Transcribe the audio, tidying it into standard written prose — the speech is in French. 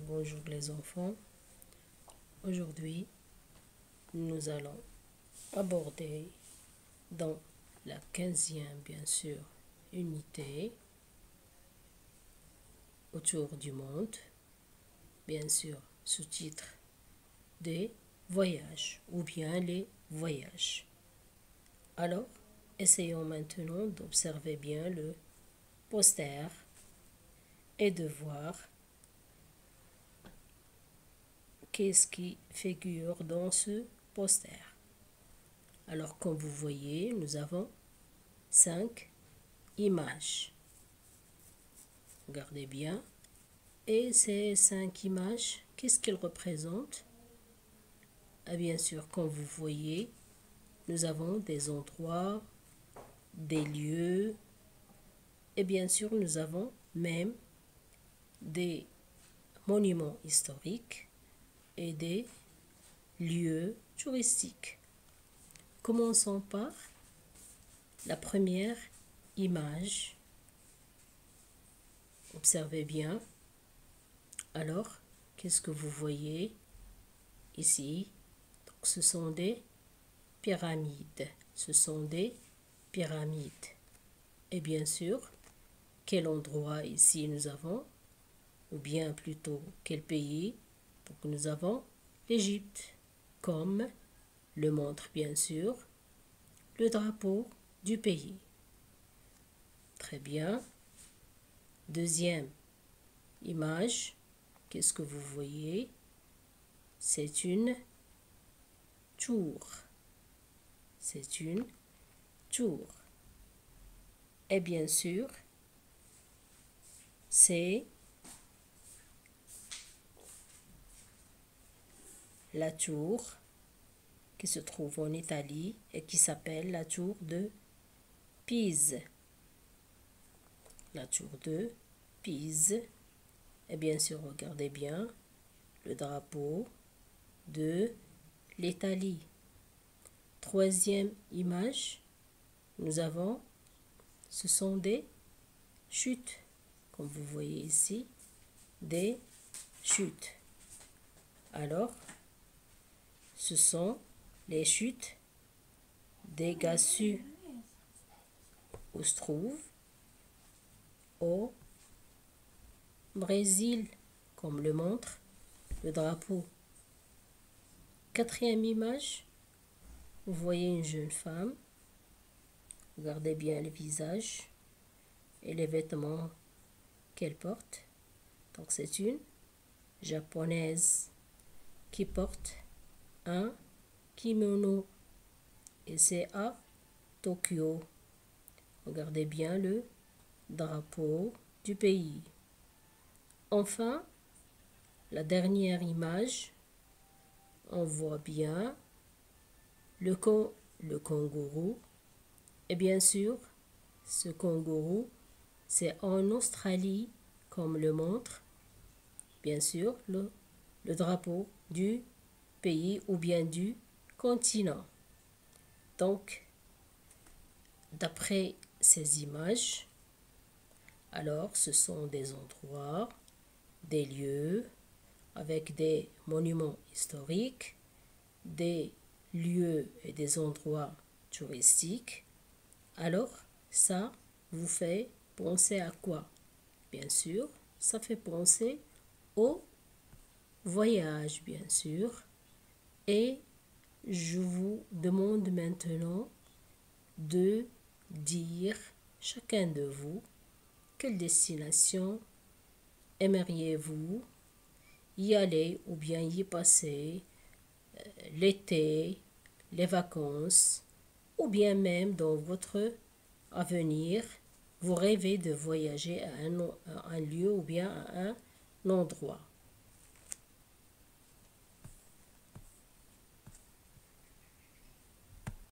Bonjour les enfants. Aujourd'hui, nous allons aborder dans la 15e, bien sûr, unité autour du monde, bien sûr, sous-titre des voyages ou bien les voyages. Alors, essayons maintenant d'observer bien le poster et de voir qu'est-ce qui figure dans ce poster. Alors, comme vous voyez, nous avons 5 images. Regardez bien. Et ces 5 images, qu'est-ce qu'elles représentent? Bien sûr, comme vous voyez, nous avons des endroits, des lieux, et bien sûr, nous avons même des monuments historiques et des lieux touristiques. Commençons par la première image. Observez bien. Alors, qu'est-ce que vous voyez ici? Donc, ce sont des pyramides. Ce sont des pyramides. Et bien sûr, quel endroit ici nous avons? Ou bien plutôt, quel pays? Donc, nous avons l'Égypte, comme le montre bien sûr le drapeau du pays. Très bien. Deuxième image, qu'est-ce que vous voyez? C'est une tour. C'est une tour. Et bien sûr, c'est la tour qui se trouve en Italie et qui s'appelle la tour de Pise. La tour de Pise. Et bien sûr, regardez bien le drapeau de l'Italie. Troisième image, ce sont des chutes, comme vous voyez ici, des chutes. Alors, ce sont les chutes d'Iguaçu, où se trouve au Brésil, comme le montre le drapeau. Quatrième image, vous voyez une jeune femme. Regardez bien le visage et les vêtements qu'elle porte. Donc c'est une japonaise qui porte un kimono et c'est à Tokyo. Regardez bien le drapeau du pays. Enfin, la dernière image, on voit bien le kangourou. Et bien sûr, ce kangourou, c'est en Australie, comme le montre, bien sûr, le drapeau du pays ou bien du continent. Donc, d'après ces images, alors ce sont des endroits, des lieux avec des monuments historiques, des lieux et des endroits touristiques. Alors, ça vous fait penser à quoi? Bien sûr, ça fait penser au voyage, bien sûr. Et je vous demande maintenant de dire, chacun de vous, quelle destination aimeriez-vous y aller ou bien y passer l'été, les vacances, ou bien même dans votre avenir, vous rêvez de voyager à un lieu ou bien à un endroit.